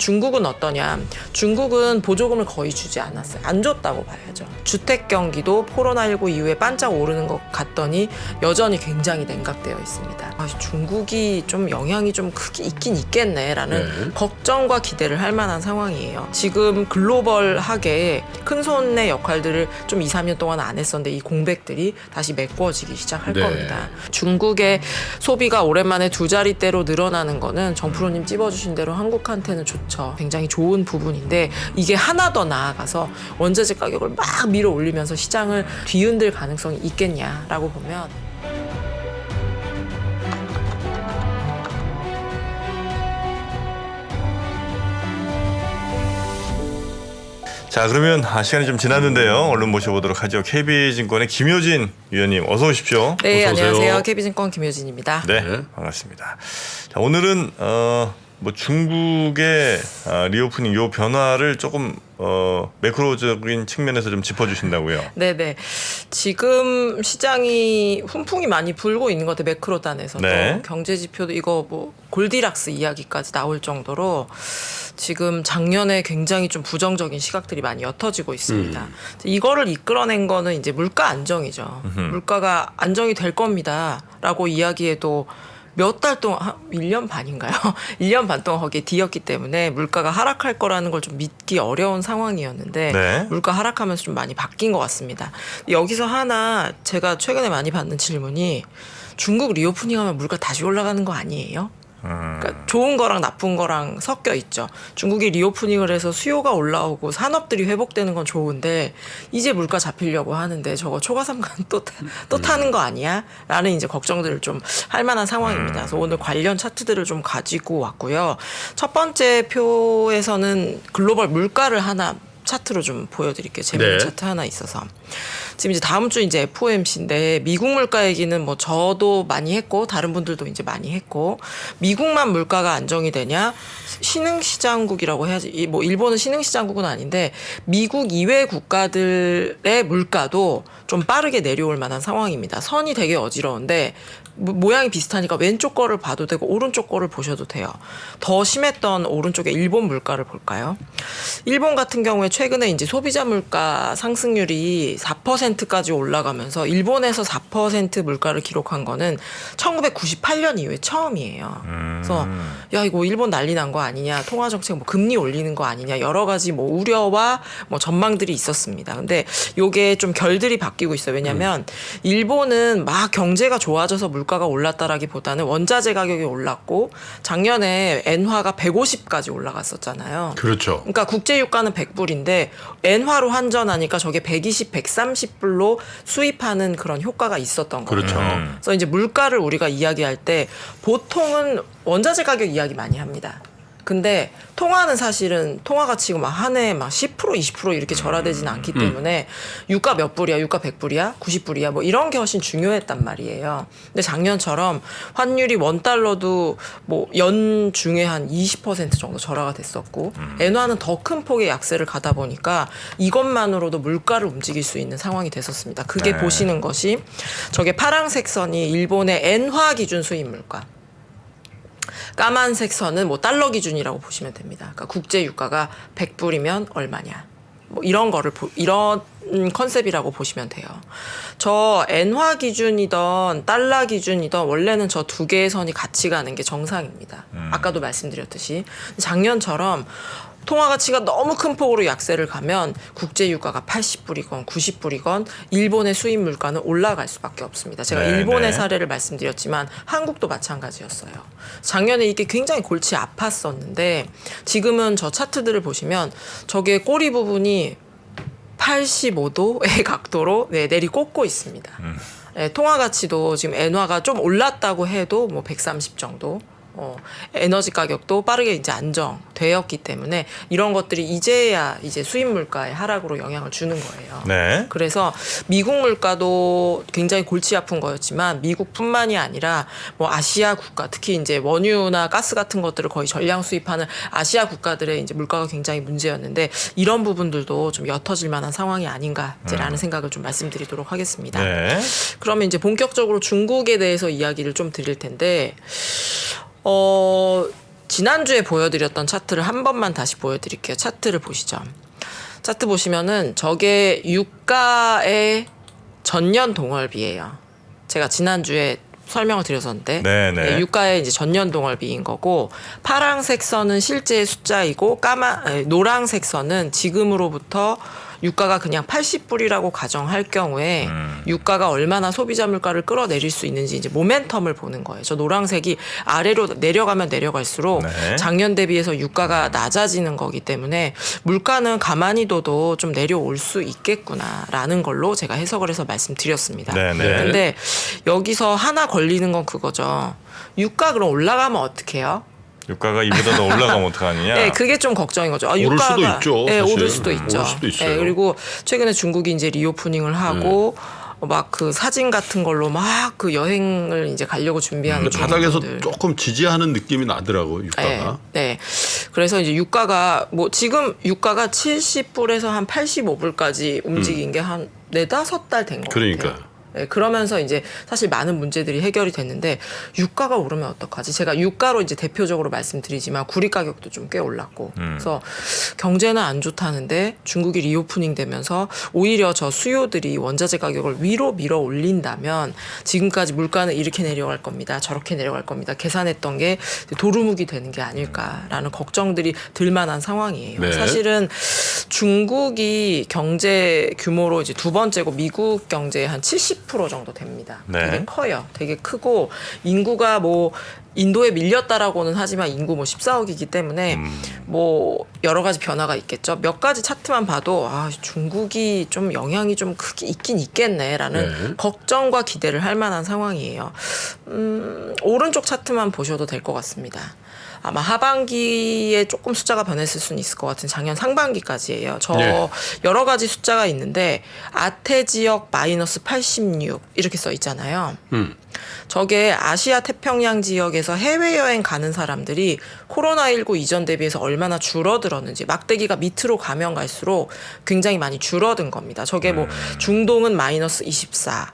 중국은 어떠냐? 중국은 보조금을 거의 주지 않았어요. 안 줬다고 봐야죠. 주택 경기도 코로나19 이후에 반짝 오르는 것 같더니 여전히 굉장히 냉각되어 있습니다. 중국이 좀 영향이 좀 크게 있긴 있겠네라는 걱정과 기대를 할 만한 상황이에요. 지금 글로벌하게 큰 손의 역할들을 좀 2, 3년 동안 안 했었는데 이 공백들이 다시 메꿔지기 시작할 겁니다. 중국의 소비가 오랜만에 두 자릿대로 늘어나는 거는 정프로님 찝어주신 대로 한국한테는 좋죠. 굉장히 좋은 부분인데 이게 하나 더 나아가서 원자재 가격을 막 밀어 올리면서 시장을 뒤흔들 가능성이 있겠냐라고 보면 자, 그러면 시간이 좀 지났는데요. 얼른 모셔보도록 하죠. KB증권의 김효진 위원님 어서 오십시오. 네, 어서 오세요. 안녕하세요. KB증권 김효진입니다. 네, 반갑습니다. 자, 오늘은 뭐 중국의 리오프닝 요 변화를 조금 매크로적인 측면에서 좀 짚어주신다고요. 네네. 지금 시장이 훈풍이 많이 불고 있는 것 같아요. 매크로단에서도. 네. 경제 지표도 이거 뭐 골디락스 이야기까지 나올 정도로 지금 작년에 굉장히 좀 부정적인 시각들이 많이 옅어지고 있습니다. 이거를 이끌어낸 거는 이제 물가 안정이죠. 물가가 안정이 될 겁니다라고 이야기해도 몇 달 동안, 1년 반인가요? 1년 반 동안 거기에 뒤였기 때문에 물가가 하락할 거라는 걸 좀 믿기 어려운 상황이었는데 네. 물가 하락하면서 좀 많이 바뀐 것 같습니다. 여기서 하나 제가 최근에 많이 받는 질문이 중국 리오프닝하면 물가 다시 올라가는 거 아니에요? 그러니까 좋은 거랑 나쁜 거랑 섞여 있죠. 중국이 리오프닝을 해서 수요가 올라오고 산업들이 회복되는 건 좋은데 이제 물가 잡히려고 하는데 저거 초과삼간 또 타는 거 아니야? 라는 이제 걱정들을 좀 할 만한 상황입니다. 그래서 오늘 관련 차트들을 좀 가지고 왔고요. 첫 번째 표에서는 글로벌 물가를 하나 차트로 좀 보여드릴게요. 재밌는 차트 하나 있어서. 지금 이제 다음 주 이제 FOMC인데 미국 물가 얘기는 뭐 저도 많이 했고 다른 분들도 이제 많이 했고 미국만 물가가 안정이 되냐 신흥시장국이라고 해야지 뭐 일본은 신흥시장국은 아닌데 미국 이외 국가들의 물가도 좀 빠르게 내려올 만한 상황입니다. 선이 되게 어지러운데 모양이 비슷하니까 왼쪽 거를 봐도 되고 오른쪽 거를 보셔도 돼요. 더 심했던 오른쪽에 일본 물가를 볼까요? 일본 같은 경우에 최근에 이제 소비자 물가 상승률이 4%까지 올라가면서 일본에서 4% 물가를 기록한 거는 1998년 이후에 처음이에요. 그래서 야 이거 일본 난리 난 거 아니냐, 통화 정책 뭐 금리 올리는 거 아니냐 여러 가지 뭐 우려와 뭐 전망들이 있었습니다. 근데 요게 좀 결들이 바뀌고 있어요. 왜냐하면 일본은 막 경제가 좋아져서 물가가 올랐다라기보다는 원자재 가격이 올랐고 작년에 엔화가 150까지 올라갔었잖아요. 그렇죠. 그러니까 국제유가는 100불인데 엔화로 환전하니까 저게 120, 130불로 수입하는 그런 효과가 있었던 거예요. 그렇죠. 그래서 이제 물가를 우리가 이야기할 때 보통은 원자재 가격 이야기 많이 합니다. 근데 통화는 사실은 통화 가치가 막 한 해에 막 10%, 20% 이렇게 절하되지는 않기 때문에 유가 몇 불이야, 유가 100불이야, 90불이야 뭐 이런 게 훨씬 중요했단 말이에요. 근데 작년처럼 환율이 원달러도 뭐 연중에 한 20% 정도 절하가 됐었고 엔화는 더 큰 폭의 약세를 가다 보니까 이것만으로도 물가를 움직일 수 있는 상황이 됐었습니다. 그게 보시는 것이 저게 파란색 선이 일본의 엔화 기준 수입 물가. 까만색 선은 뭐 달러 기준이라고 보시면 됩니다. 그러니까 국제 유가가 100불이면 얼마냐. 뭐 이런 거를 이런 컨셉이라고 보시면 돼요. 저 엔화 기준이던 달러 기준이던 원래는 저 두 개의 선이 같이 가는 게 정상입니다. 아까도 말씀드렸듯이 작년처럼 통화 가치가 너무 큰 폭으로 약세를 가면 국제 유가가 80불이건 90불이건 일본의 수입 물가는 올라갈 수밖에 없습니다. 제가 일본의 사례를 말씀드렸지만 한국도 마찬가지였어요. 작년에 이게 굉장히 골치 아팠었는데 지금은 저 차트들을 보시면 저게 꼬리 부분이 85도의 각도로 내리꽂고 있습니다. 통화 가치도 지금 엔화가 좀 올랐다고 해도 뭐 130 정도. 에너지 가격도 빠르게 이제 안정되었기 때문에 이런 것들이 이제야 이제 수입 물가의 하락으로 영향을 주는 거예요. 네. 그래서 미국 물가도 굉장히 골치 아픈 거였지만 미국뿐만이 아니라 뭐 아시아 국가 특히 이제 원유나 가스 같은 것들을 거의 전량 수입하는 아시아 국가들의 이제 물가가 굉장히 문제였는데 이런 부분들도 좀 옅어질 만한 상황이 아닌가라는 생각을 좀 말씀드리도록 하겠습니다. 네. 그러면 이제 본격적으로 중국에 대해서 이야기를 좀 드릴 텐데. 지난주에 보여드렸던 차트를 한 번만 다시 보여드릴게요. 차트를 보시죠. 차트 보시면은 저게 유가의 전년 동월비예요. 제가 지난주에 설명을 드렸었는데 네네. 유가의 이제 전년 동월비인 거고 파란색 선은 실제 숫자이고 노란색 선은 지금으로부터 유가가 그냥 80불이라고 가정할 경우에 유가가 얼마나 소비자 물가를 끌어내릴 수 있는지 이제 모멘텀을 보는 거예요. 저 노란색이 아래로 내려가면 내려갈수록 네. 작년 대비해서 유가가 낮아지는 거기 때문에 물가는 가만히 둬도 좀 내려올 수 있겠구나라는 걸로 제가 해석을 해서 말씀드렸습니다. 네네. 근데 여기서 하나 걸리는 건 그거죠. 유가 그럼 올라가면 어떡해요? 유가가 이보다 더 올라가면 어떡하느냐. 네, 그게 좀 걱정인 거죠. 오를 유가가, 수도 있죠, 네, 사실. 오를 수도 있죠. 오를 수도 있어요. 네, 그리고 최근에 중국이 이제 리오프닝을 하고 막 그 사진 같은 걸로 막 그 여행을 이제 가려고 준비하는 근데 바닥에서 중국인들. 조금 지지하는 느낌이 나더라고 유가가. 네. 그래서 이제 유가가 뭐 지금 유가가 70불에서 한 85불까지 움직인 게 한 4-5달 된 것 그러니까. 같아요. 네, 그러면서 이제 사실 많은 문제들이 해결이 됐는데 유가가 오르면 어떡하지? 제가 유가로 이제 대표적으로 말씀드리지만 구리 가격도 좀 꽤 올랐고 그래서 경제는 안 좋다는데 중국이 리오프닝 되면서 오히려 저 수요들이 원자재 가격을 위로 밀어 올린다면 지금까지 물가는 이렇게 내려갈 겁니다. 저렇게 내려갈 겁니다. 계산했던 게 도루묵이 되는 게 아닐까라는 걱정들이 들만한 상황이에요. 네. 사실은 중국이 경제 규모로 이제 두 번째고 미국 경제의 한 70% 정도 됩니다. 네. 되게 커요. 되게 크고 인구가 뭐 인도에 밀렸다라고는 하지만 인구 뭐 14억이기 때문에 뭐 여러 가지 변화가 있겠죠. 몇 가지 차트만 봐도 아, 중국이 좀 영향이 좀 크게 있긴 있겠네라는 네. 걱정과 기대를 할 만한 상황이에요. 오른쪽 차트만 보셔도 될 것 같습니다. 아마 하반기에 조금 숫자가 변했을 수는 있을 것 같은 작년 상반기까지예요. 저 네. 여러 가지 숫자가 있는데 아태 지역 마이너스 86 이렇게 써 있잖아요. 저게 아시아 태평양 지역에서 해외여행 가는 사람들이 코로나19 이전 대비해서 얼마나 줄어들었는지 막대기가 밑으로 가면 갈수록 굉장히 많이 줄어든 겁니다. 저게 뭐 중동은 마이너스 24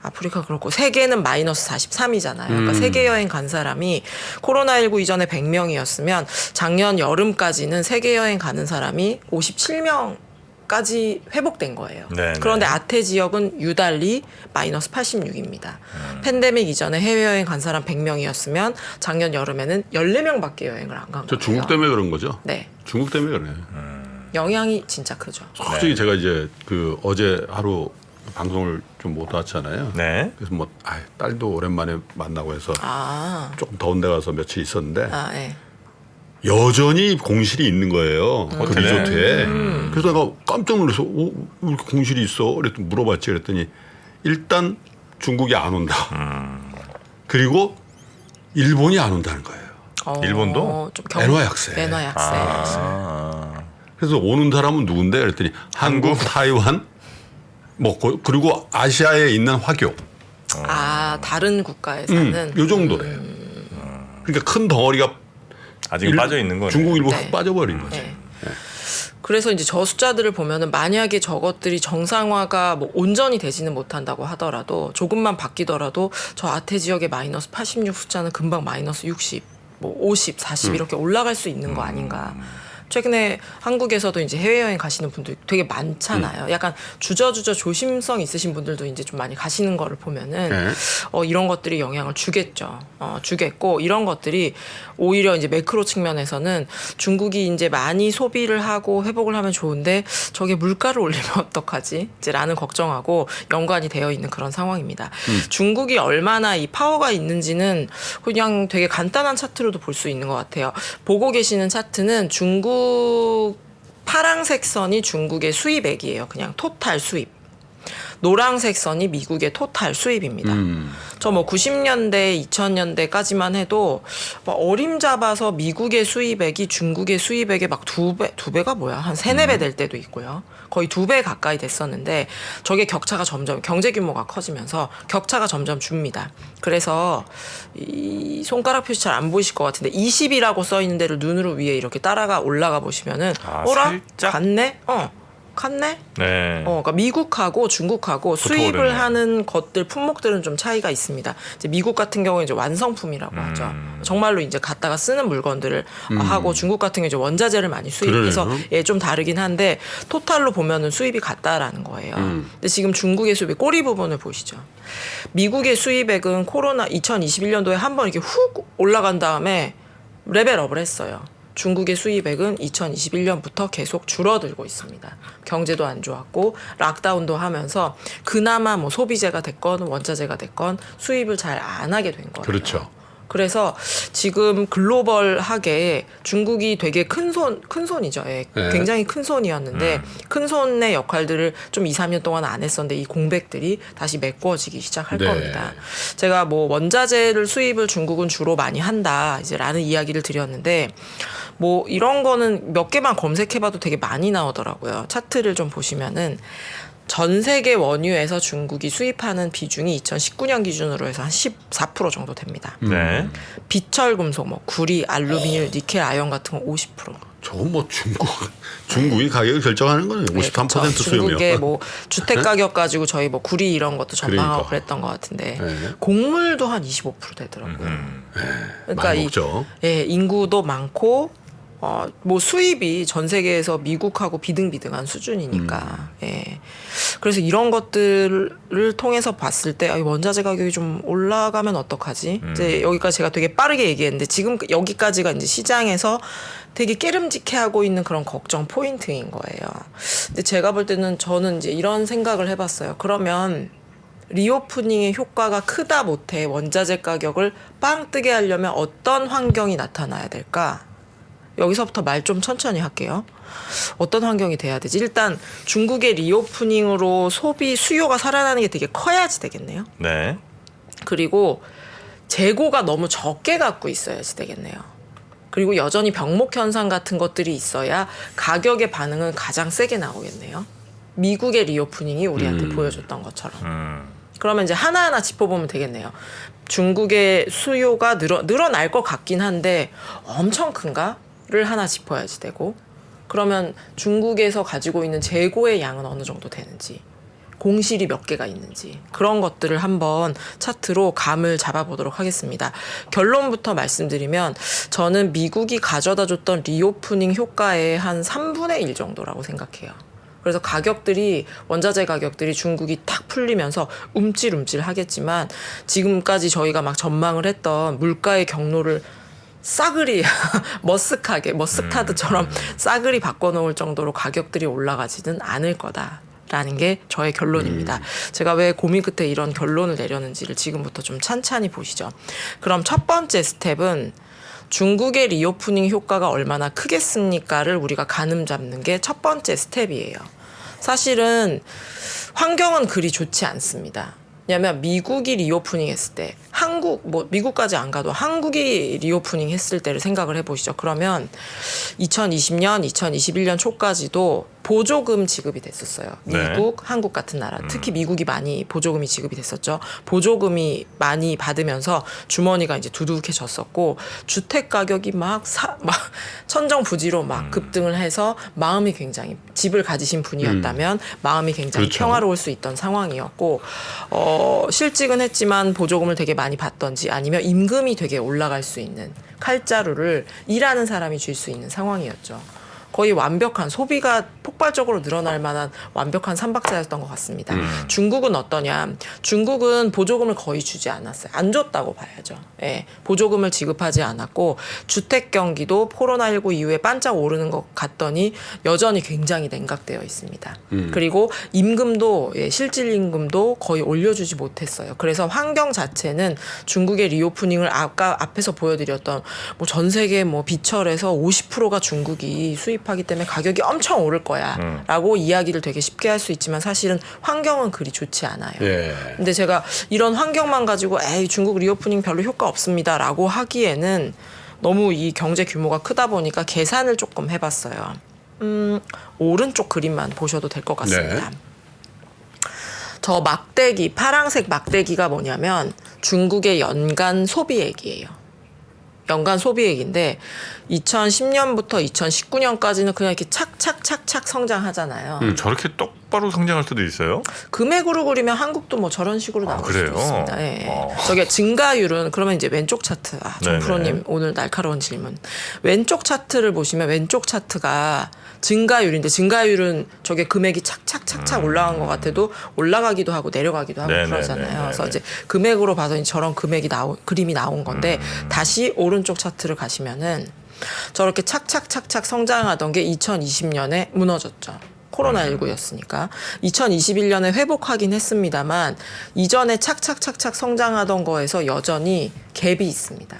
아프리카 그렇고 세계는 마이너스 43이잖아요. 그러니까 세계 여행 간 사람이 코로나19 이전에 100명이었으면 작년 여름까지는 세계 여행 가는 사람이 57명까지 회복된 거예요. 네, 그런데 네. 아태 지역은 유달리 마이너스 86입니다. 팬데믹 이전에 해외여행 간 사람 100명이었으면 작년 여름에는 14명밖에 여행을 안 간 거예요. 저 중국 때문에 그런 거죠? 네. 중국 때문에 그래. 영향이 진짜 크죠. 솔직히 제가 이제 그 어제 하루 방송을 좀 못 왔잖아요. 네. 그래서 뭐 딸도 오랜만에 만나고 해서 아, 조금 더운 데 가서 며칠 있었는데 네. 여전히 공실이 있는 거예요. 그 호텔에? 리조트에. 그래서 내가 깜짝 놀라서 왜 이렇게 공실이 있어? 그랬더니 물어봤지. 그랬더니 일단 중국이 안 온다. 그리고 일본이 안 온다는 거예요. 일본도? 좀 엔화 약세. 엔화 약세. 그래서 오는 사람은 누군데? 그랬더니 한국, 타이완, 뭐 그리고 아시아에 있는 화교. 아, 다른 국가에 사는. 요 정도래요. 그러니까 큰 덩어리가 아직 빠져 있는 거네. 중국 일본 네. 훅 빠져버린 거죠. 네. 그래서 이제 저 숫자들을 보면은 만약에 저것들이 정상화가 뭐 온전히 되지는 못한다고 하더라도 조금만 바뀌더라도 저 아태 지역의 마이너스 86 숫자는 금방 마이너스 60, 뭐 50, 40 이렇게 올라갈 수 있는 거 아닌가. 최근에 한국에서도 이제 해외여행 가시는 분들 되게 많잖아요. 약간 주저주저 조심성 있으신 분들도 이제 좀 많이 가시는 거를 보면은 네. 이런 것들이 영향을 주겠죠. 주겠고 이런 것들이 오히려 이제 매크로 측면에서는 중국이 이제 많이 소비를 하고 회복을 하면 좋은데 저게 물가를 올리면 어떡하지? 이제라는 걱정하고 연관이 되어 있는 그런 상황입니다. 중국이 얼마나 이 파워가 있는지는 그냥 되게 간단한 차트로도 볼 수 있는 것 같아요. 보고 계시는 차트는 중국 파랑색 선이 중국의 수입액이에요. 그냥 토탈 수입. 노란색 선이 미국의 토탈 수입입니다. 저 뭐 90년대, 2000년대까지만 해도 뭐 어림잡아서 미국의 수입액이 중국의 수입액의 막 두 배가 뭐야? 한 3-4배 될 때도 있고요. 거의 2배 가까이 됐었는데 저게 격차가 점점 경제 규모가 커지면서 격차가 점점 줍니다. 그래서 이 손가락 표시 잘 안 보이실 것 같은데 20이라고 써 있는 데를 눈으로 위에 이렇게 따라가 올라가 보시면은 아, 어라? 살짝? 같네? 같네? 네. 그러니까 미국하고 중국하고 수입을 오르네. 하는 것들 품목들은 좀 차이가 있습니다. 이제 미국 같은 경우에 이제 완성품이라고 하죠. 정말로 이제 갖다가 쓰는 물건들을 하고 중국 같은 경우 이제 원자재를 많이 수입해서 그러네요. 예, 좀 다르긴 한데 토탈로 보면은 수입이 같다라는 거예요. 근데 지금 중국의 수입의 꼬리 부분을 보시죠. 미국의 수입액은 코로나 2021년도에 한 번 이렇게 훅 올라간 다음에 레벨업을 했어요. 중국의 수입액은 2021년부터 계속 줄어들고 있습니다. 경제도 안 좋았고 락다운도 하면서 그나마 뭐 소비재가 됐건 원자재가 됐건 수입을 잘 안 하게 된 거예요. 그렇죠. 그래서 지금 글로벌하게 중국이 되게 큰 손이죠. 예, 네. 굉장히 큰 손이었는데 큰 손의 역할들을 좀 2, 3년 동안 안 했었는데 이 공백들이 다시 메꿔지기 시작할 네. 겁니다. 제가 뭐 원자재를 수입을 중국은 주로 많이 한다 이제 라는 이야기를 드렸는데 뭐 이런 거는 몇 개만 검색해봐도 되게 많이 나오더라고요. 차트를 좀 보시면은 전 세계 원유에서 중국이 수입하는 비중이 2019년 기준으로 해서 한 14% 정도 됩니다. 네. 비철 금속, 뭐 구리, 알루미늄, 니켈, 아연 같은 거 50%. 저건 뭐 중국이 가격을 결정하는 거는 53% 그렇죠. 수요며. 중국의 뭐 주택 가격 가지고 저희 뭐 구리 이런 것도 전망하고 그러니까. 그랬던 것 같은데 네. 곡물도 한 25% 되더라고요. 그러니까 많이 먹죠. 인구도 많고 뭐 수입이 전 세계에서 미국하고 비등비등한 수준이니까. 예. 그래서 이런 것들을 통해서 봤을 때 원자재 가격이 좀 올라가면 어떡하지? 이제 여기까지 제가 되게 빠르게 얘기했는데 지금 여기까지가 이제 시장에서 되게 깨름직해하고 있는 그런 걱정 포인트인 거예요. 근데 제가 볼 때는 저는 이제 이런 생각을 해봤어요. 그러면 리오프닝의 효과가 크다 못해 원자재 가격을 빵 뜨게 하려면 어떤 환경이 나타나야 될까? 여기서부터 말 좀 천천히 할게요. 어떤 환경이 돼야 되지? 일단 중국의 리오프닝으로 소비 수요가 살아나는 게 되게 커야지 되겠네요. 네. 그리고 재고가 너무 적게 갖고 있어야지 되겠네요. 그리고 여전히 병목 현상 같은 것들이 있어야 가격의 반응은 가장 세게 나오겠네요. 미국의 리오프닝이 우리한테 보여줬던 것처럼. 그러면 이제 하나하나 짚어보면 되겠네요. 중국의 수요가 늘어날 것 같긴 한데 엄청 큰가?를 하나 짚어야지 되고, 그러면 중국에서 가지고 있는 재고의 양은 어느 정도 되는지, 공실이 몇 개가 있는지, 그런 것들을 한번 차트로 감을 잡아보도록 하겠습니다. 결론부터 말씀드리면 저는 미국이 가져다 줬던 리오프닝 효과의 한 3분의 1 정도라고 생각해요. 그래서 가격들이, 원자재 가격들이 중국이 탁 풀리면서 움찔움찔 하겠지만 지금까지 저희가 막 전망을 했던 물가의 경로를 싸그리 머스타드처럼 싸그리 바꿔놓을 정도로 가격들이 올라가지는 않을 거다라는 게 저의 결론입니다. 제가 왜 고민 끝에 이런 결론을 내렸는지를 지금부터 좀 찬찬히 보시죠. 그럼 첫 번째 스텝은 중국의 리오프닝 효과가 얼마나 크겠습니까를 우리가 가늠 잡는 게 첫 번째 스텝이에요. 사실은 환경은 그리 좋지 않습니다. 왜냐하면 미국이 리오프닝 했을 때, 미국까지 안 가도 한국이 리오프닝 했을 때를 생각을 해보시죠. 그러면 2020년, 2021년 초까지도 보조금 지급이 됐었어요. 네. 미국, 한국 같은 나라, 특히 미국이 많이 보조금이 지급이 됐었죠. 보조금이 많이 받으면서 주머니가 이제 두둑해졌었고, 주택 가격이 막 천정부지로 막 급등을 해서 마음이 굉장히, 집을 가지신 분이었다면 마음이 굉장히 그렇죠. 평화로울 수 있던 상황이었고, 실직은 했지만 보조금을 되게 많이 받던지 아니면 임금이 되게 올라갈 수 있는 칼자루를 일하는 사람이 줄 수 있는 상황이었죠. 거의 완벽한, 소비가 폭발적으로 늘어날 만한 완벽한 삼박자였던 것 같습니다. 중국은 어떠냐? 중국은 보조금을 거의 주지 않았어요. 안 줬다고 봐야죠. 예, 보조금을 지급하지 않았고 주택 경기도 코로나19 이후에 반짝 오르는 것 같더니 여전히 굉장히 냉각되어 있습니다. 그리고 임금도, 실질 임금도 거의 올려주지 못했어요. 그래서 환경 자체는 중국의 리오프닝을 아까 앞에서 보여드렸던 뭐 전 세계 뭐 비철에서 50%가 중국이 수입하기 때문에 가격이 엄청 오를 거야 라고 이야기를 되게 쉽게 할 수 있지만 사실은 환경은 그리 좋지 않아요. 예. 근데 제가 이런 환경만 가지고 중국 리오프닝 별로 효과 없습니다 라고 하기에는 너무 이 경제 규모가 크다 보니까 계산을 조금 해봤어요. 오른쪽 그림만 보셔도 될 것 같습니다. 네. 저 막대기, 파란색 막대기가 뭐냐면 중국의 연간 소비액이에요. 연간 소비액인데 2010년부터 2019년까지는 그냥 이렇게 착착착착 성장하잖아요. 저렇게 똑바로 성장할 수도 있어요? 금액으로 그리면 한국도 뭐 저런 식으로 나올 그래요? 수도 있습니다. 예. 저게 증가율은 그러면 이제 왼쪽 차트. 정 네네. 프로님 오늘 날카로운 질문. 왼쪽 차트를 보시면 왼쪽 차트가 증가율인데 증가율은 저게 금액이 착착착착 올라간 것 같아도 올라가기도 하고 내려가기도 하고 네네네네. 그러잖아요. 그래서 이제 금액으로 봐서 이제 저런 그림이 나온 건데 다시 오른쪽 차트를 가시면은 저렇게 착착착착 성장하던 게 2020년에 무너졌죠. 코로나19였으니까 2021년에 회복하긴 했습니다만 이전에 착착착착 성장하던 거에서 여전히 갭이 있습니다.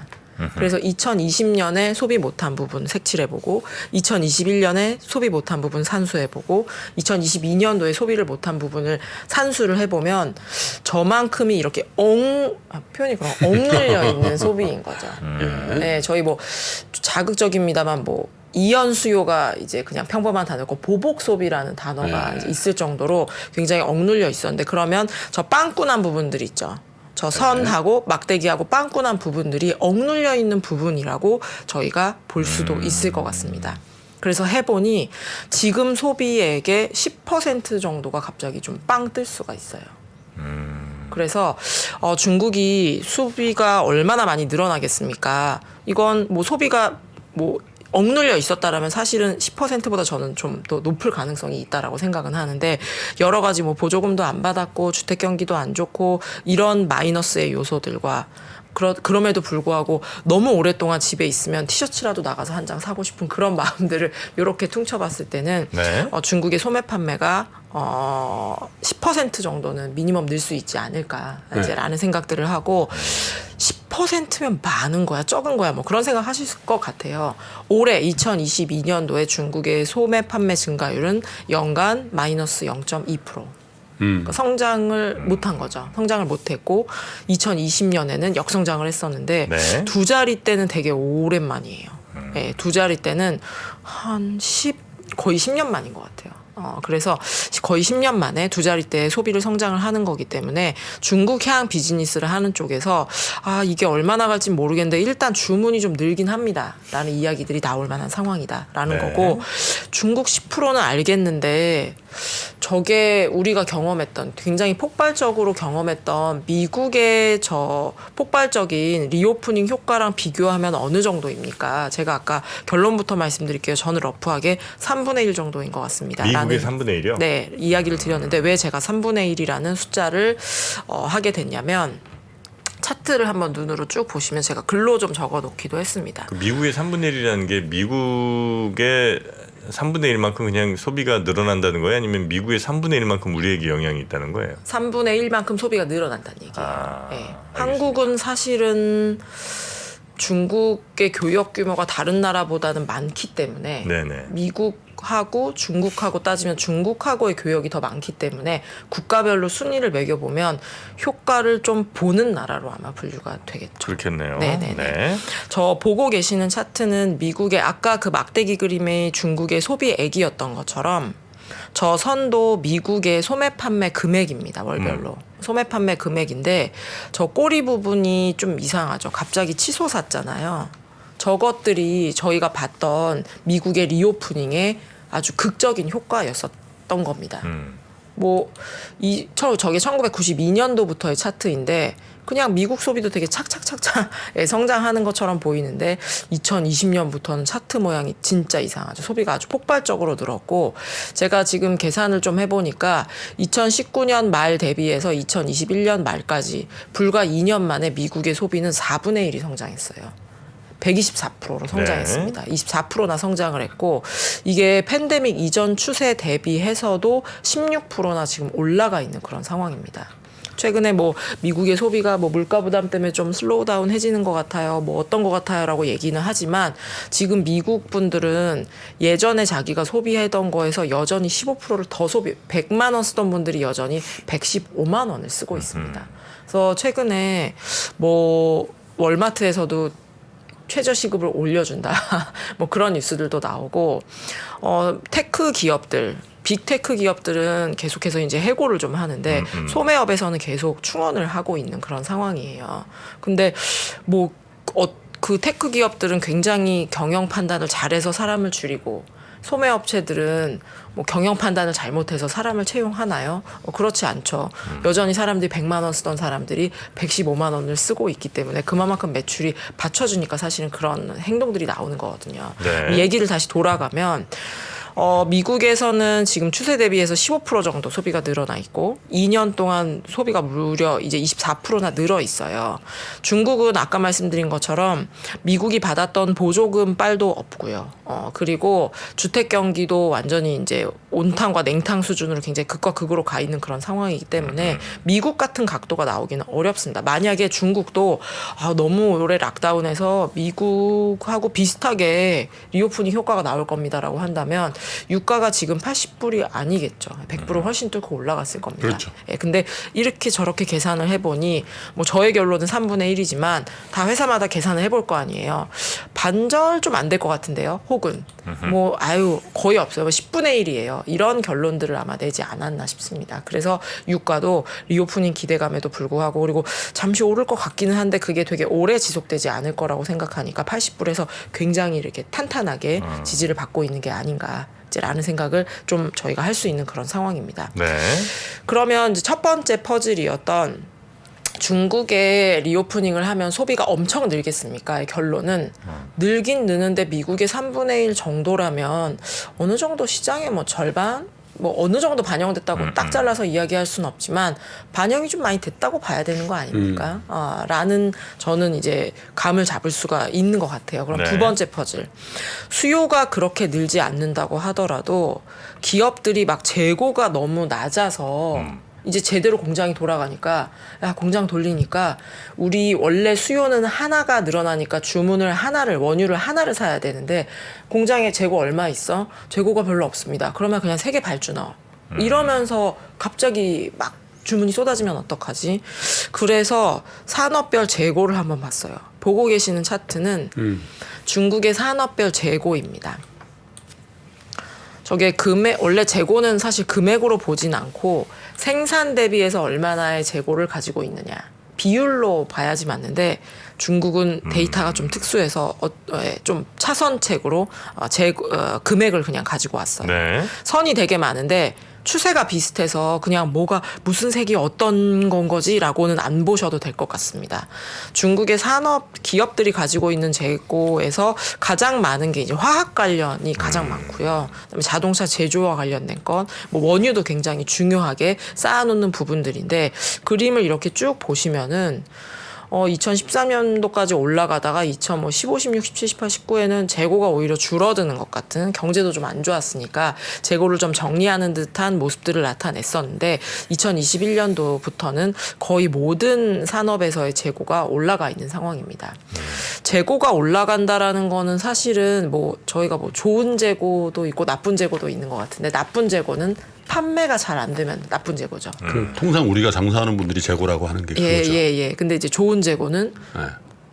그래서 2020년에 소비 못한 부분 색칠해보고 2021년에 소비 못한 부분 산수해보고 2022년도에 소비를 못한 부분을 산수를 해보면 저만큼이 이렇게 표현이 그럼 억눌려 있는 소비인 거죠. 네, 저희 뭐 자극적입니다만 뭐 이연 수요가 이제 그냥 평범한 단어고 보복 소비라는 단어가 이제 있을 정도로 굉장히 억눌려 있었는데 그러면 저 빵꾸난 부분들 있죠. 저 선하고 막대기하고 빵꾸난 부분들이 억눌려 있는 부분이라고 저희가 볼 수도 있을 것 같습니다. 그래서 해보니 지금 소비액의 10% 정도가 갑자기 좀 빵 뜰 수가 있어요. 그래서 중국이 소비가 얼마나 많이 늘어나겠습니까? 이건 뭐 소비가 뭐 억눌려 있었다라면 사실은 10%보다 저는 좀 더 높을 가능성이 있다라고 생각은 하는데 여러 가지 뭐 보조금도 안 받았고 주택 경기도 안 좋고 이런 마이너스의 요소들과 그럼에도 불구하고 너무 오랫동안 집에 있으면 티셔츠라도 나가서 한 장 사고 싶은 그런 마음들을 이렇게 퉁쳐봤을 때는 네. 중국의 소매 판매가 10% 정도는 미니멈 늘 수 있지 않을까 라는 생각들을 하고 10%면 많은 거야 적은 거야 뭐 그런 생각 하실 것 같아요. 올해 2022년도에 중국의 소매 판매 증가율은 연간 마이너스 0.2%. 그러니까 성장을 못한 거죠. 성장을 못했고 2020년에는 역성장을 했었는데 네. 두 자리 때는 되게 오랜만이에요. 네, 두 자리 때는 거의 10년 만인 것 같아요. 그래서 거의 10년 만에 두 자릿대 소비를 성장을 하는 거기 때문에 중국향 비즈니스를 하는 쪽에서 이게 얼마나 갈지 모르겠는데 일단 주문이 좀 늘긴 합니다. 라는 이야기들이 나올 만한 상황이다라는 네. 거고 중국 10%는 알겠는데 저게 우리가 경험했던 굉장히 폭발적으로 경험했던 미국의 저 폭발적인 리오프닝 효과랑 비교하면 어느 정도입니까? 제가 아까 결론부터 말씀드릴게요. 저는 러프하게 3분의 1 정도인 것 같습니다. 미국의 3분의 1이요? 네, 이야기를 드렸는데 왜 제가 3분의 1이라는 숫자를 하게 됐냐면 차트를 한번 눈으로 쭉 보시면 제가 글로 좀 적어 놓기도 했습니다. 그 미국의 3분의 1이라는 게 미국의 3분의 1만큼 그냥 소비가 늘어난다는 거예요? 아니면 미국의 3분의 1만큼 우리에게 영향이 있다는 거예요? 3분의 1만큼 소비가 늘어난다는 얘기예요. 네. 알겠습니다. 한국은 사실은 중국의 교역 규모가 다른 나라보다는 많기 때문에 네네. 미국하고 중국하고 따지면 중국하고의 교역이 더 많기 때문에 국가별로 순위를 매겨보면 효과를 좀 보는 나라로 아마 분류가 되겠죠. 그렇겠네요. 네네네. 네. 저 보고 계시는 차트는 미국의 아까 그 막대기 그림이 중국의 소비액이었던 것처럼 저 선도 미국의 소매 판매 금액입니다. 월별로. 소매 판매 금액인데 저 꼬리 부분이 좀 이상하죠. 갑자기 치솟았잖아요. 저것들이 저희가 봤던 미국의 리오프닝의 아주 극적인 효과였었던 겁니다. 저게 1992년도부터의 차트인데 그냥 미국 소비도 되게 착착착착 성장하는 것처럼 보이는데 2020년부터는 차트 모양이 진짜 이상하죠. 소비가 아주 폭발적으로 늘었고 제가 지금 계산을 좀 해보니까 2019년 말 대비해서 2021년 말까지 불과 2년 만에 미국의 소비는 4분의 1이 성장했어요. 124%로 성장했습니다. 네. 24%나 성장을 했고 이게 팬데믹 이전 추세 대비해서도 16%나 지금 올라가 있는 그런 상황입니다. 최근에 뭐 미국의 소비가 뭐 물가 부담 때문에 좀 슬로우 다운 해지는 것 같아요. 뭐 어떤 것 같아요라고 얘기는 하지만 지금 미국 분들은 예전에 자기가 소비하던 거에서 여전히 15%를 더 100만 원 쓰던 분들이 여전히 115만 원을 쓰고 있습니다. 그래서 최근에 뭐 월마트에서도 최저 시급을 올려준다. 뭐 그런 뉴스들도 나오고 테크 기업들 빅테크 기업들은 계속해서 이제 해고를 좀 하는데 소매업에서는 계속 충원을 하고 있는 그런 상황이에요. 근데 뭐 그 테크 기업들은 굉장히 경영 판단을 잘해서 사람을 줄이고 소매 업체들은 뭐 경영 판단을 잘못해서 사람을 채용하나요? 그렇지 않죠. 여전히 사람들이 100만 원 쓰던 사람들이 115만 원을 쓰고 있기 때문에 그만큼 매출이 받쳐주니까 사실은 그런 행동들이 나오는 거거든요. 네. 이 얘기를 다시 돌아가면 미국에서는 지금 추세 대비해서 15% 정도 소비가 늘어나 있고 2년 동안 소비가 무려 이제 24%나 늘어 있어요. 중국은 아까 말씀드린 것처럼 미국이 받았던 보조금 빨도 없고요. 그리고 주택 경기도 완전히 이제 온탕과 냉탕 수준으로 굉장히 극과 극으로 가 있는 그런 상황이기 때문에 미국 같은 각도가 나오기는 어렵습니다. 만약에 중국도 너무 오래 락다운해서 미국하고 비슷하게 리오프닝 효과가 나올 겁니다라고 한다면 유가가 지금 80불이 아니겠죠. 100불을 훨씬 뚫고 올라갔을 겁니다. 그렇죠. 예, 근데 이렇게 저렇게 계산을 해보니 뭐 저의 결론은 3분의 1이지만 다 회사마다 계산을 해볼 거 아니에요. 반절 좀 안 될 것 같은데요. 혹은 뭐 거의 없어요. 10분의 1이에요. 이런 결론들을 아마 내지 않았나 싶습니다. 그래서 유가도 리오프닝 기대감에도 불구하고 그리고 잠시 오를 것 같기는 한데 그게 되게 오래 지속되지 않을 거라고 생각하니까 80불에서 굉장히 이렇게 탄탄하게 지지를 받고 있는 게 아닌가. 라는 생각을 좀 저희가 할 수 있는 그런 상황입니다. 네. 그러면 이제 첫 번째 퍼즐이었던 중국의 리오프닝을 하면 소비가 엄청 늘겠습니까? 결론은 늘긴 느는데 미국의 3분의 1 정도라면 어느 정도 시장의 뭐 절반? 뭐 어느 정도 반영됐다고 딱 잘라서 이야기할 수는 없지만 반영이 좀 많이 됐다고 봐야 되는 거 아닙니까? 라는 저는 이제 감을 잡을 수가 있는 것 같아요. 그럼 네. 두 번째 퍼즐. 수요가 그렇게 늘지 않는다고 하더라도 기업들이 막 재고가 너무 낮아서 이제 제대로 공장이 돌아가니까 야 공장 돌리니까 우리 원래 수요는 하나가 늘어나니까 주문을 하나를 원유를 하나를 사야 되는데 공장에 재고 얼마 있어? 재고가 별로 없습니다. 그러면 그냥 3개 발주 넣어. 이러면서 갑자기 막 주문이 쏟아지면 어떡하지? 그래서 산업별 재고를 한번 봤어요. 보고 계시는 차트는 중국의 산업별 재고입니다. 저게 원래 재고는 사실 금액으로 보진 않고 생산 대비해서 얼마나의 재고를 가지고 있느냐. 비율로 봐야지 맞는데 중국은 데이터가 좀 특수해서 좀 차선책으로 금액을 그냥 가지고 왔어요. 네. 선이 되게 많은데 추세가 비슷해서 그냥 뭐가 무슨 색이 어떤 건 거지라고는 안 보셔도 될 것 같습니다. 중국의 산업 기업들이 가지고 있는 재고에서 가장 많은 게 이제 화학 관련이 가장 많고요. 그다음에 자동차 제조와 관련된 건, 뭐 원유도 굉장히 중요하게 쌓아놓는 부분들인데 그림을 이렇게 쭉 보시면은 2013년도까지 올라가다가 2015, 16, 17, 18, 19에는 재고가 오히려 줄어드는 것 같은 경제도 좀 안 좋았으니까 재고를 좀 정리하는 듯한 모습들을 나타냈었는데 2021년도부터는 거의 모든 산업에서의 재고가 올라가 있는 상황입니다. 재고가 올라간다라는 거는 사실은 뭐 저희가 뭐 좋은 재고도 있고 나쁜 재고도 있는 것 같은데 나쁜 재고는 판매가 잘 안 되면 나쁜 재고죠. 통상 우리가 장사하는 분들이 재고라고 하는 게 그거죠. 예. 근데 이제 좋은 재고는 네.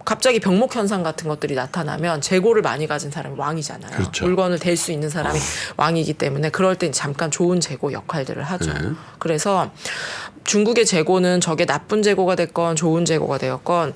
갑자기 병목 현상 같은 것들이 나타나면 재고를 많이 가진 사람이 왕이잖아요. 그렇죠. 물건을 댈 수 있는 사람이 왕이기 때문에 그럴 땐 잠깐 좋은 재고 역할들을 하죠. 그래서 중국의 재고는 저게 나쁜 재고가 됐건 좋은 재고가 되었건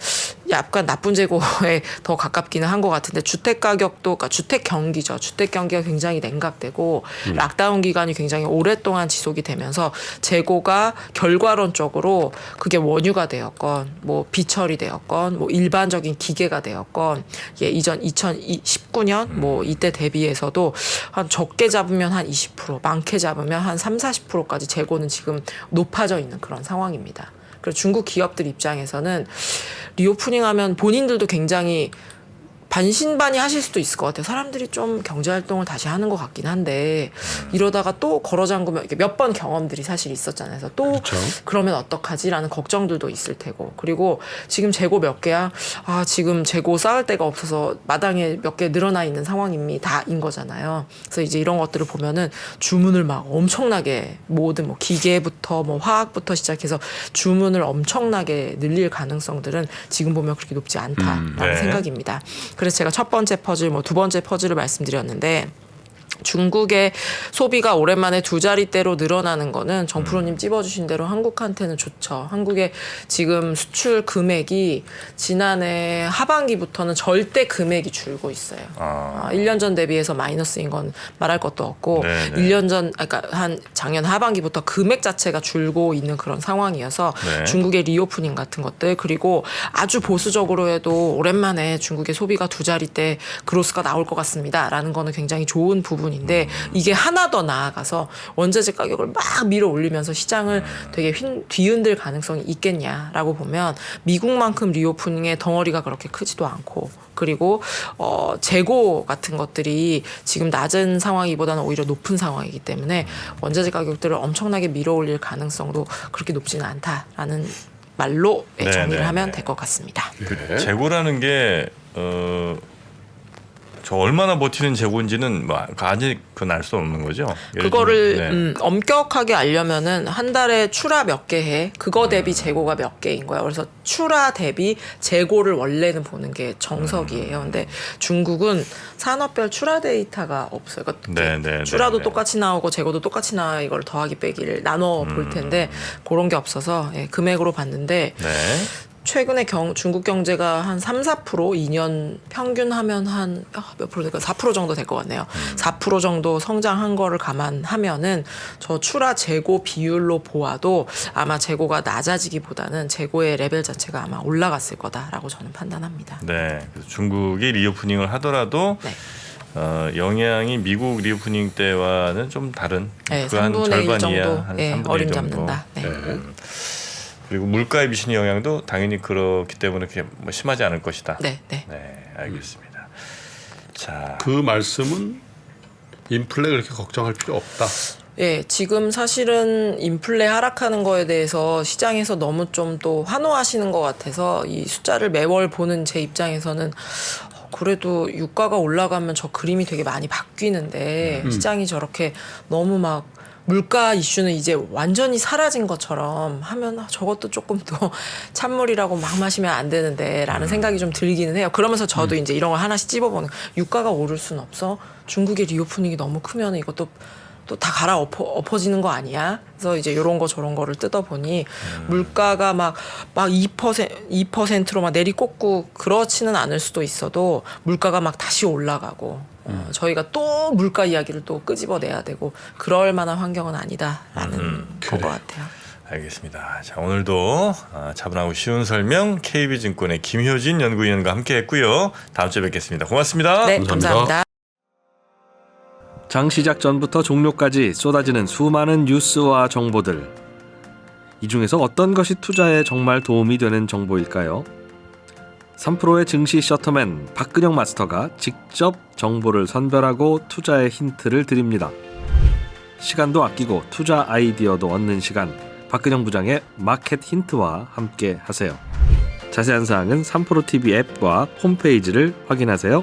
약간 나쁜 재고에 더 가깝기는 한 것 같은데 주택 가격도, 그러니까 주택 경기죠. 주택 경기가 굉장히 냉각되고 락다운 기간이 굉장히 오랫동안 지속이 되면서 재고가 결과론적으로 그게 원유가 되었건 뭐 비철이 되었건 뭐 일반적인 기계가 되었건 이전 2019년 뭐 이때 대비해서도 한 적게 잡으면 한 20%, 많게 잡으면 한 30-40%까지 재고는 지금 높아져 있는 그런 상황입니다. 그리고 중국 기업들 입장에서는 리오프닝 하면 본인들도 굉장히 반신반의 하실 수도 있을 것 같아요. 사람들이 좀 경제활동을 다시 하는 것 같긴 한데 이러다가 또 걸어 잠그면 몇 번 경험들이 사실 있었잖아요. 그래서 또 그렇죠. 그러면 어떡하지라는 걱정들도 있을 테고 그리고 지금 재고 몇 개야? 지금 재고 쌓을 데가 없어서 마당에 몇 개 늘어나 있는 상황입니다인 거잖아요. 그래서 이제 이런 것들을 보면은 주문을 막 엄청나게 모든 뭐 기계부터 뭐 화학부터 시작해서 주문을 엄청나게 늘릴 가능성들은 지금 보면 그렇게 높지 않다라는 네. 생각입니다. 그래서 제가 첫 번째 퍼즐, 뭐 두 번째 퍼즐을 말씀드렸는데 중국의 소비가 오랜만에 두 자릿대로 늘어나는 거는 정프로님 찝어주신 대로 한국한테는 좋죠. 한국의 지금 수출 금액이 지난해 하반기부터는 절대 금액이 줄고 있어요. 1년 전 대비해서 마이너스인 건 말할 것도 없고 네네. 1년 전, 그러니까 한 작년 하반기부터 금액 자체가 줄고 있는 그런 상황이어서 네. 중국의 리오프닝 같은 것들 그리고 아주 보수적으로 해도 오랜만에 중국의 소비가 두 자릿대 그로스가 나올 것 같습니다라는 거는 굉장히 좋은 부분인데 이게 하나 더 나아가서 원자재 가격을 막 밀어 올리면서 시장을 되게 뒤흔들 가능성이 있겠냐라고 보면 미국만큼 리오프닝의 덩어리가 그렇게 크지도 않고 그리고 재고 같은 것들이 지금 낮은 상황이보다는 오히려 높은 상황이기 때문에 원자재 가격들을 엄청나게 밀어 올릴 가능성도 그렇게 높지는 않다라는 말로 정리를 하면 될 것 같습니다. 재고라는 게 저 얼마나 버티는 재고인지는 뭐 아직 그건 알 수 없는 거죠. 예를 그거를 들면, 엄격하게 알려면은 한 달에 출하 몇 개 해. 그거 대비 재고가 몇 개인 거야. 그래서 출하 대비 재고를 원래는 보는 게 정석이에요. 근데 중국은 산업별 출하 데이터가 없어요. 그러니까 출하도 똑같이 나오고 재고도 똑같이 나와 이걸 더하기 빼기를 나눠 볼 텐데 그런 게 없어서 금액으로 봤는데 네. 최근에 중국 경제가 한 3, 4% 2년 평균 하면 한 몇 프로 될까? 4% 정도 될 것 같네요. 4% 정도 성장한 거를 감안하면은 저 출하 재고 비율로 보아도 아마 재고가 낮아지기보다는 재고의 레벨 자체가 아마 올라갔을 거다라고 저는 판단합니다. 네. 그래서 중국이 리오프닝을 하더라도 네. 영향이 미국 리오프닝 때와는 좀 다른 네, 그 한 3분의 1 절반 정도 이하 한 3분의 1 정도. 어림잡는다. 네. 그리고 물가에 미치는 영향도 당연히 그렇기 때문에 그렇게 뭐 심하지 않을 것이다. 네, 네. 네, 알겠습니다. 자, 그 말씀은 인플레 그렇게 걱정할 필요 없다. 예, 지금 사실은 인플레 하락하는 거에 대해서 시장에서 너무 좀 또 환호하시는 것 같아서 이 숫자를 매월 보는 제 입장에서는 그래도 유가가 올라가면 저 그림이 되게 많이 바뀌는데 시장이 저렇게 너무 막 물가 이슈는 이제 완전히 사라진 것처럼 하면 저것도 조금 더 찬물이라고 막 마시면 안 되는데 라는 생각이 좀 들기는 해요. 그러면서 저도 이제 이런 걸 하나씩 찝어보는 유가가 오를 순 없어. 중국의 리오프닝이 너무 크면 이것도 또 다 엎어지는 거 아니야? 그래서 이제 이런 거 저런 거를 뜯어보니 물가가 막 2%로 막 내리꽂고 그렇지는 않을 수도 있어도 물가가 막 다시 올라가고 저희가 또 물가 이야기를 또 끄집어내야 되고 그럴 만한 환경은 아니다라는 것 같아요. 알겠습니다. 자, 오늘도 차분하고 쉬운 설명 KB증권의 김효진 연구위원과 함께했고요. 다음 주에 뵙겠습니다. 고맙습니다. 네, 감사합니다. 감사합니다. 장 시작 전부터 종료까지 쏟아지는 수많은 뉴스와 정보들. 이 중에서 어떤 것이 투자에 정말 도움이 되는 정보일까요? 3프로의 증시 셔터맨 박근영 마스터가 직접 정보를 선별하고 투자의 힌트를 드립니다. 시간도 아끼고 투자 아이디어도 얻는 시간, 박근영 부장의 마켓 힌트와 함께 하세요. 자세한 사항은 3프로 TV 앱과 홈페이지를 확인하세요.